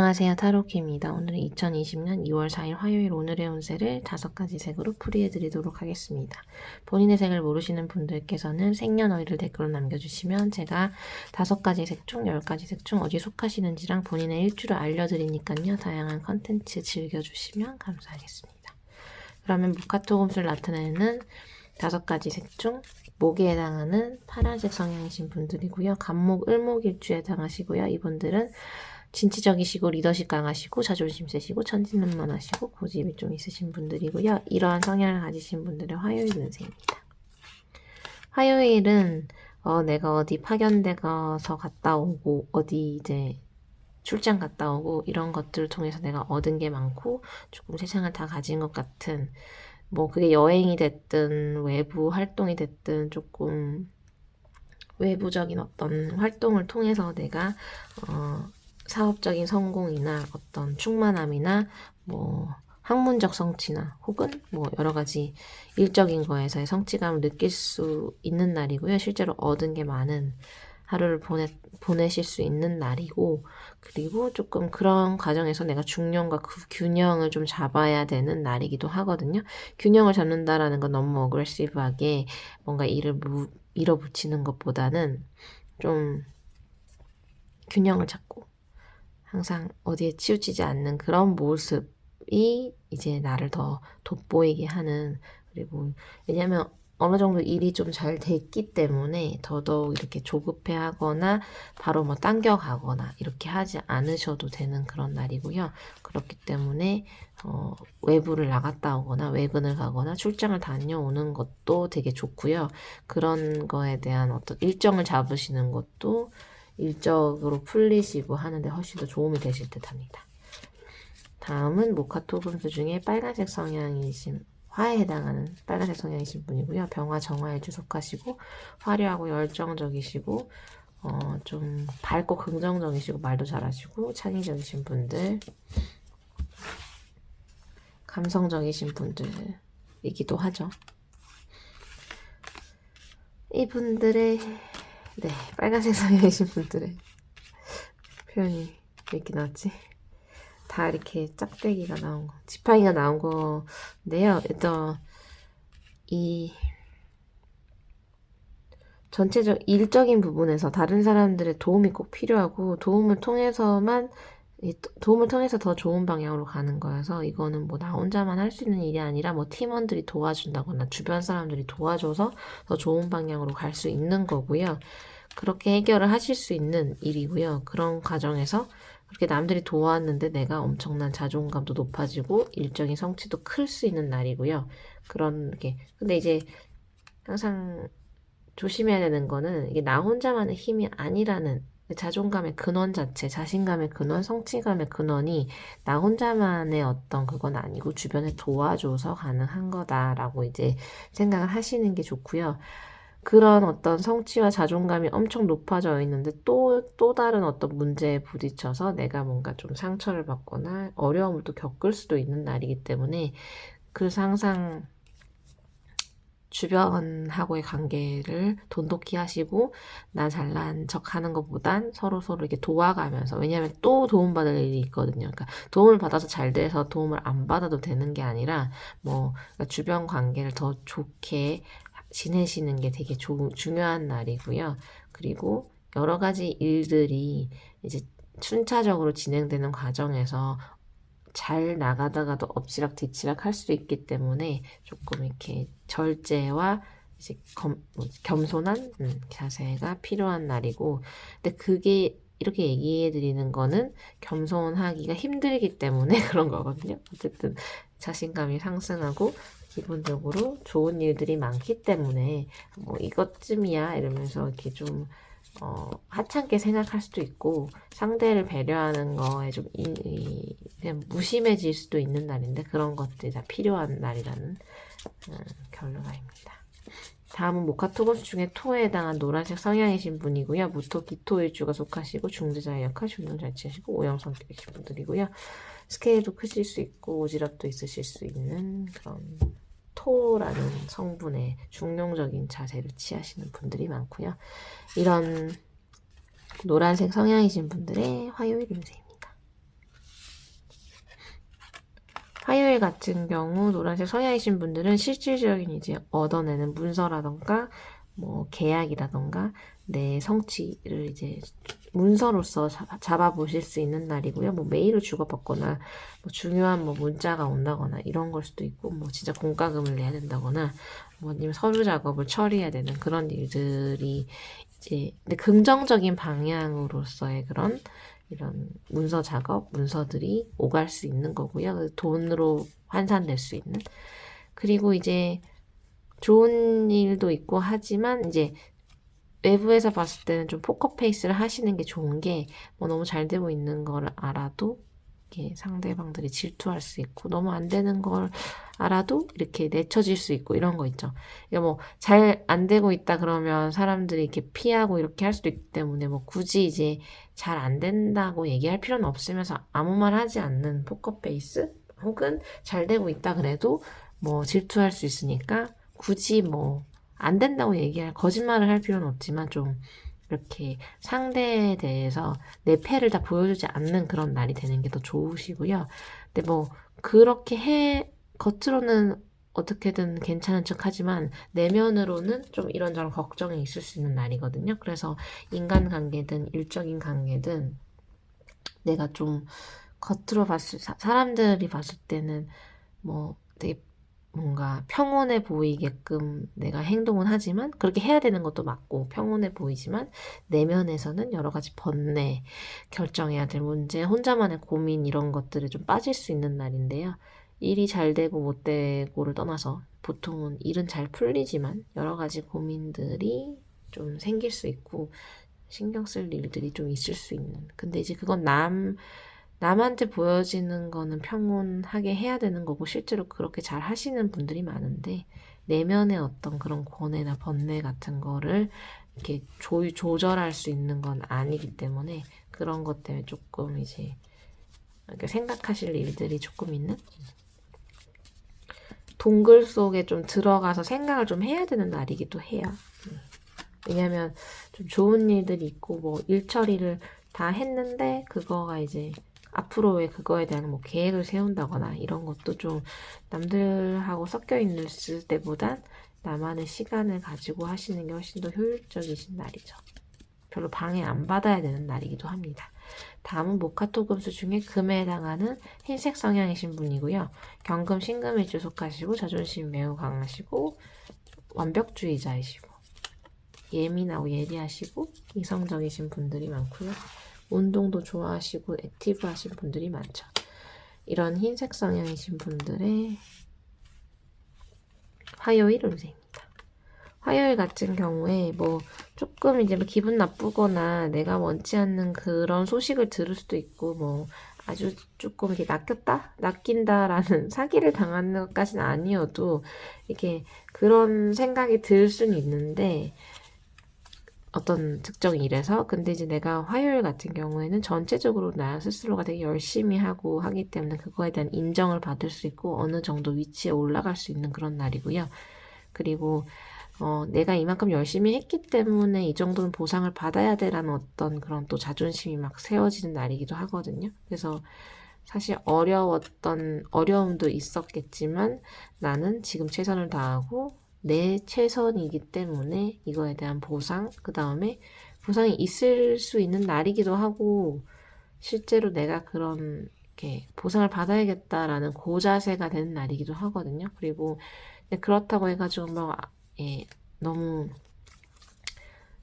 안녕하세요. 타로키입니다. 오늘은 2020년 2월 4일 화요일 오늘의 운세를 5가지 색으로 풀이해드리도록 하겠습니다. 본인의 색을 모르시는 분들께서는 생년월일을 댓글로 남겨주시면 제가 5가지 색 중 10가지 색 중 어디에 속하시는지랑 본인의 일주를 알려드리니까요. 다양한 컨텐츠 즐겨주시면 감사하겠습니다. 그러면 무카토금수를 나타내는 5가지 색 중 목에 해당하는 파란색 성향이신 분들이고요. 간목, 을목일주에 해당하시고요. 이분들은 진취적이시고 리더십 강하시고 자존심 세시고 천진난만하시고 고집이 좀 있으신 분들이고요. 이러한 성향을 가지신 분들의 화요일 운세입니다. 화요일은 내가 어디 파견돼서 갔다 오고 어디 이제 출장 갔다 오고 이런 것들을 통해서 내가 얻은 게 많고 조금 세상을 다 가진 것 같은 뭐 그게 여행이 됐든 외부 활동이 됐든 조금 외부적인 어떤 활동을 통해서 내가 사업적인 성공이나 어떤 충만함이나 뭐 학문적 성취나 혹은 뭐 여러 가지 일적인 거에서의 성취감을 느낄 수 있는 날이고요. 실제로 얻은 게 많은 하루를 보내실 수 있는 날이고, 그리고 조금 그런 과정에서 내가 중년과 그 균형을 좀 잡아야 되는 날이기도 하거든요. 균형을 잡는다라는 건 너무 어그레시브하게 뭔가 일을 밀어붙이는 것보다는 좀 균형을 잡고 항상 어디에 치우치지 않는 그런 모습이 이제 나를 더 돋보이게 하는, 그리고 왜냐면 어느 정도 일이 좀 잘 됐기 때문에 더더욱 이렇게 조급해하거나 바로 뭐 당겨가거나 이렇게 하지 않으셔도 되는 그런 날이고요. 그렇기 때문에 외부를 나갔다 오거나 외근을 가거나 출장을 다녀오는 것도 되게 좋고요. 그런 거에 대한 어떤 일정을 잡으시는 것도 일적으로 풀리시고 하는데 훨씬 더 도움이 되실 듯 합니다. 다음은 모카토금수 중에 빨간색 성향이신 화에 해당하는 빨간색 성향이신 분이고요. 병화 정화일주 속하시고 화려하고 열정적이시고 좀 밝고 긍정적이시고 말도 잘하시고 창의적이신 분들, 감성적이신 분들이기도 하죠. 이분들의 빨간색 성향이신 분들의 표현이 왜 이렇게 나왔지? 다 이렇게 짝대기가 나온 거, 지팡이가 나온 건데요. 일단 이 전체적 일적인 부분에서 다른 사람들의 도움이 꼭 필요하고 도움을 통해서 더 좋은 방향으로 가는 거여서 이거는 뭐 나 혼자만 할 수 있는 일이 아니라 뭐 팀원들이 도와준다거나 주변 사람들이 도와줘서 더 좋은 방향으로 갈 수 있는 거고요. 그렇게 해결을 하실 수 있는 일이고요. 그런 과정에서 그렇게 남들이 도왔는데 내가 엄청난 자존감도 높아지고 일적인 성취도 클 수 있는 날이고요. 그런 게 근데 이제 항상 조심해야 되는 거는 이게 나 혼자만의 힘이 아니라는 자존감의 근원 자체, 자신감의 근원, 성취감의 근원이 나 혼자만의 어떤 그건 아니고 주변에 도와줘서 가능한 거다라고 이제 생각을 하시는 게 좋고요. 그런 어떤 성취와 자존감이 엄청 높아져 있는데 또 다른 어떤 문제에 부딪혀서 내가 뭔가 좀 상처를 받거나 어려움을 또 겪을 수도 있는 날이기 때문에 그래서 항상 주변하고의 관계를 돈독히 하시고 나 잘난 척 하는 것보단 서로 이렇게 도와가면서, 왜냐하면 또 도움받을 일이 있거든요. 그러니까 도움을 받아서 잘 돼서 도움을 안 받아도 되는 게 아니라 그러니까 주변 관계를 더 좋게 지내시는 게 되게 중요한 날이고요. 그리고 여러 가지 일들이 이제 순차적으로 진행되는 과정에서 잘 나가다가도 엎치락뒤치락 할 수도 있기 때문에 조금 이렇게 절제와 이제 겸손한 자세가 필요한 날이고, 근데 그게 이렇게 얘기해 드리는 거는 겸손하기가 힘들기 때문에 그런 거거든요. 어쨌든 자신감이 상승하고 기본적으로 좋은 일들이 많기 때문에 뭐 이것쯤이야 이러면서 이렇게 좀 하찮게 생각할 수도 있고 상대를 배려하는 거에 좀 그냥 무심해질 수도 있는 날인데 그런 것들이 다 필요한 날이라는 결론입니다. 다음은 모카토금수 중에 토에 해당한 노란색 성향이신 분이고요. 무토 기토일주가 속하시고 중재자의 역할 중용 잘 치시고 오형 성격이신 분들이고요. 스케일도 크실 수 있고 오지랖도 있으실 수 있는 그런 토라는 성분의 중용적인 자세를 취하시는 분들이 많고요. 이런 노란색 성향이신 분들의 화요일 운세입니다. 화요일 같은 경우 노란색 성향이신 분들은 실질적인 이제 얻어내는 문서라던가 뭐 계약이라던가 내 성취를 이제 문서로서 잡아보실 수 있는 날이고요. 뭐 메일을 주고받거나 뭐 중요한 뭐 문자가 온다거나 이런 걸 수도 있고 뭐 진짜 공과금을 내야 된다거나 뭐 아니면 서류 작업을 처리해야 되는 그런 일들이 이제 근데 긍정적인 방향으로서의 그런 이런 문서 작업, 문서들이 오갈 수 있는 거고요. 돈으로 환산될 수 있는. 그리고 이제 좋은 일도 있고 하지만 이제 외부에서 봤을 때는 좀 포커페이스를 하시는 게 좋은 게 뭐 너무 잘 되고 있는 걸 알아도 이렇게 상대방들이 질투할 수 있고 너무 안 되는 걸 알아도 이렇게 내쳐질 수 있고 이런 거 있죠. 그러니까 뭐 잘 안 되고 있다 그러면 사람들이 이렇게 피하고 이렇게 할 수도 있기 때문에 뭐 굳이 이제 잘 안 된다고 얘기할 필요는 없으면서 아무 말 하지 않는 포커페이스 혹은 잘 되고 있다 그래도 뭐 질투할 수 있으니까 굳이 뭐 안 된다고 얘기할 거짓말을 할 필요는 없지만 좀 이렇게 상대에 대해서 내 패를 다 보여주지 않는 그런 날이 되는 게 더 좋으시고요. 근데 뭐 그렇게 겉으로는 어떻게든 괜찮은 척 하지만 내면으로는 좀 이런저런 걱정이 있을 수 있는 날이거든요. 그래서 인간관계든 일적인 관계든 내가 좀 겉으로 사람들이 봤을 때는 뭐 되게 뭔가 평온해 보이게끔 내가 행동은 하지만 그렇게 해야 되는 것도 맞고 평온해 보이지만 내면에서는 여러 가지 번뇌, 결정해야 될 문제, 혼자만의 고민 이런 것들에 좀 빠질 수 있는 날인데요. 일이 잘 되고 못 되고를 떠나서 보통은 일은 잘 풀리지만 여러 가지 고민들이 좀 생길 수 있고 신경 쓸 일들이 좀 있을 수 있는. 근데 이제 그건 남한테 보여지는 거는 평온하게 해야 되는 거고 실제로 그렇게 잘 하시는 분들이 많은데 내면의 어떤 그런 고뇌나 번뇌 같은 거를 이렇게 조절할 수 있는 건 아니기 때문에 그런 것 때문에 조금 이제 이렇게 생각하실 일들이 조금 있는 동굴 속에 좀 들어가서 생각을 좀 해야 되는 날이기도 해요. 왜냐면 좀 좋은 일들이 있고 뭐 일 처리를 다 했는데 그거가 이제 앞으로의 그거에 대한 뭐 계획을 세운다거나 이런 것도 좀 남들하고 섞여 있을 때보단 나만의 시간을 가지고 하시는 게 훨씬 더 효율적이신 날이죠. 별로 방해 안 받아야 되는 날이기도 합니다. 다음은 목화토금수 중에 금에 해당하는 흰색 성향이신 분이고요. 경금, 신금일주 속하시고 자존심 매우 강하시고 완벽주의자이시고 예민하고 예리하시고 이성적이신 분들이 많고요. 운동도 좋아하시고 액티브하신 분들이 많죠. 이런 흰색 성향이신 분들의 화요일 운세입니다. 화요일 같은 경우에 뭐 조금 이제 뭐 기분 나쁘거나 내가 원치 않는 그런 소식을 들을 수도 있고 뭐 아주 조금 이렇게 낚인다라는 사기를 당하는 것까지는 아니어도 이렇게 그런 생각이 들 수는 있는데 어떤 특정 일에서 근데 이제 내가 화요일 같은 경우에는 전체적으로 나 스스로가 되게 열심히 하고 하기 때문에 그거에 대한 인정을 받을 수 있고 어느 정도 위치에 올라갈 수 있는 그런 날이고요. 그리고 내가 이만큼 열심히 했기 때문에 이 정도는 보상을 받아야 돼라는 어떤 그런 또 자존심이 막 세워지는 날이기도 하거든요. 그래서 사실 어려움도 있었겠지만 나는 지금 최선을 다하고 내 최선이기 때문에 이거에 대한 보상, 그 다음에 보상이 있을 수 있는 날이기도 하고 실제로 내가 그런 이렇게 보상을 받아야겠다라는 고자세가 되는 날이기도 하거든요. 그리고 그렇다고 해가지고 너무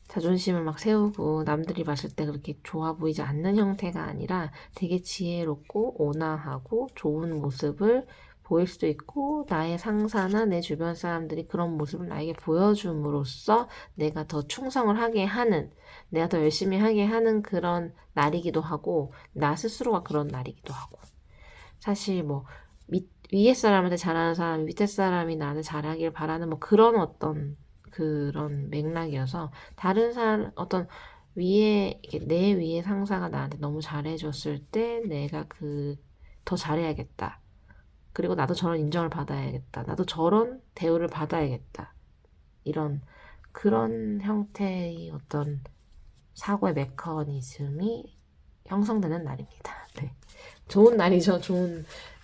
자존심을 막 세우고 남들이 봤을 때 그렇게 좋아 보이지 않는 형태가 아니라 되게 지혜롭고 온화하고 좋은 모습을 보일 수도 있고 나의 상사나 내 주변 사람들이 그런 모습을 나에게 보여줌으로써 내가 더 충성을 하게 하는 내가 더 열심히 하게 하는 그런 날이기도 하고 나 스스로가 그런 날이기도 하고 사실 뭐 위에 사람한테 잘하는 사람 밑에 사람이 나한테 잘하길 바라는 뭐 그런 어떤 그런 맥락이어서 다른 사람 어떤 내 위에 상사가 나한테 너무 잘해줬을 때 내가 더 잘해야겠다. 그리고 나도 저런 인정을 받아야겠다. 나도 저런 대우를 받아야겠다. 이런 그런 형태의 어떤 사고의 메커니즘이 형성되는 날입니다. 네. 좋은 날이죠.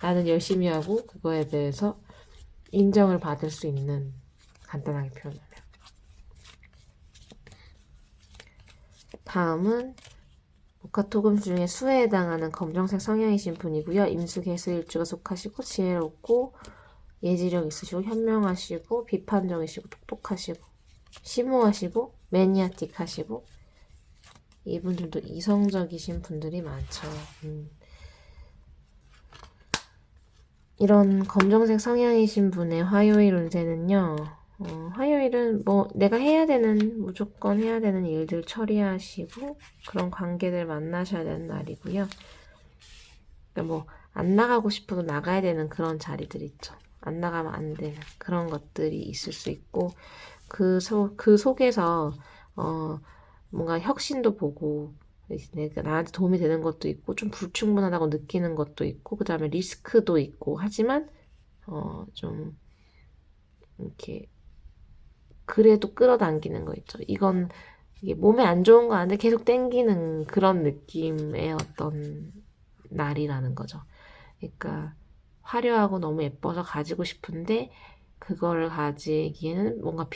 나는 열심히 하고 그거에 대해서 인정을 받을 수 있는, 간단하게 표현하면. 다음은 목화토금 중에 수에 해당하는 검정색 성향이신 분이고요. 임수개수일주가 속하시고 지혜롭고 예지력 있으시고 현명하시고 비판적이시고 똑똑하시고 심오하시고 매니아틱하시고 이분들도 이성적이신 분들이 많죠. 이런 검정색 성향이신 분의 화요일 운세는요. 화요일은 뭐 내가 무조건 해야 되는 일들 처리하시고 그런 관계들 만나셔야 되는 날이고요. 그러니까 뭐 안 나가고 싶어도 나가야 되는 그런 자리들 있죠. 안 나가면 안 되는 그런 것들이 있을 수 있고 그 속에서 뭔가 혁신도 보고 내가 나한테 도움이 되는 것도 있고 좀 불충분하다고 느끼는 것도 있고 그 다음에 리스크도 있고 하지만 좀 이렇게 그래도 끌어당기는 거 있죠. 이게 몸에 안 좋은 거 아닌데 계속 땡기는 그런 느낌의 어떤 날이라는 거죠. 그러니까 화려하고 너무 예뻐서 가지고 싶은데 그거를 가지기에는 뭔가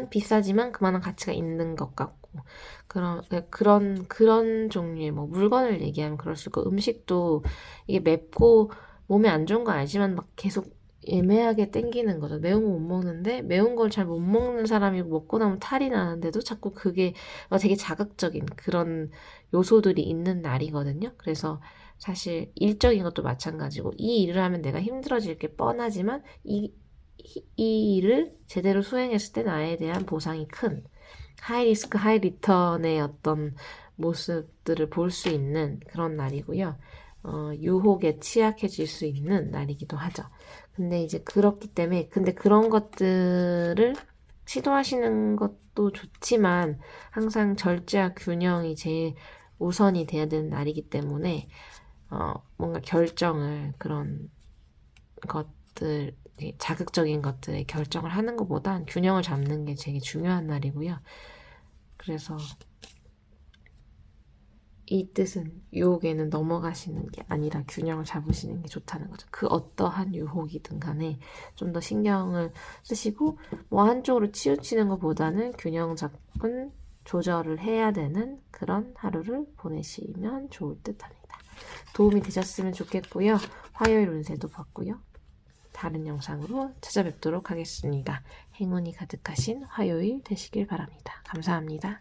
비싸지만 그만한 가치가 있는 것 같고 그런 종류의 뭐 물건을 얘기하면 그럴 수 있고 음식도 이게 맵고 몸에 안 좋은 거 알지만 막 계속 애매하게 땡기는 거죠. 매운 거 못 먹는데 매운 걸 잘 못 먹는 사람이고 먹고 나면 탈이 나는데도 자꾸 그게 되게 자극적인 그런 요소들이 있는 날이거든요. 그래서 사실 일적인 것도 마찬가지고 이 일을 하면 내가 힘들어질 게 뻔하지만 이 일을 제대로 수행했을 때 나에 대한 보상이 큰 하이 리스크 하이 리턴의 어떤 모습들을 볼 수 있는 그런 날이고요. 유혹에 취약해질 수 있는 날이기도 하죠. 근데 이제 그렇기 때문에 근데 그런 것들을 시도하시는 것도 좋지만 항상 절제와 균형이 제일 우선이 돼야 되는 날이기 때문에 뭔가 그런 것들 자극적인 것들에 결정을 하는 것보단 균형을 잡는 게 되게 중요한 날이고요. 그래서 이 뜻은 유혹에는 넘어가시는 게 아니라 균형을 잡으시는 게 좋다는 거죠. 그 어떠한 유혹이든 간에 좀 더 신경을 쓰시고 뭐 한쪽으로 치우치는 것보다는 균형 잡은 조절을 해야 되는 그런 하루를 보내시면 좋을 듯 합니다. 도움이 되셨으면 좋겠고요. 화요일 운세도 봤고요. 다른 영상으로 찾아뵙도록 하겠습니다. 행운이 가득하신 화요일 되시길 바랍니다. 감사합니다.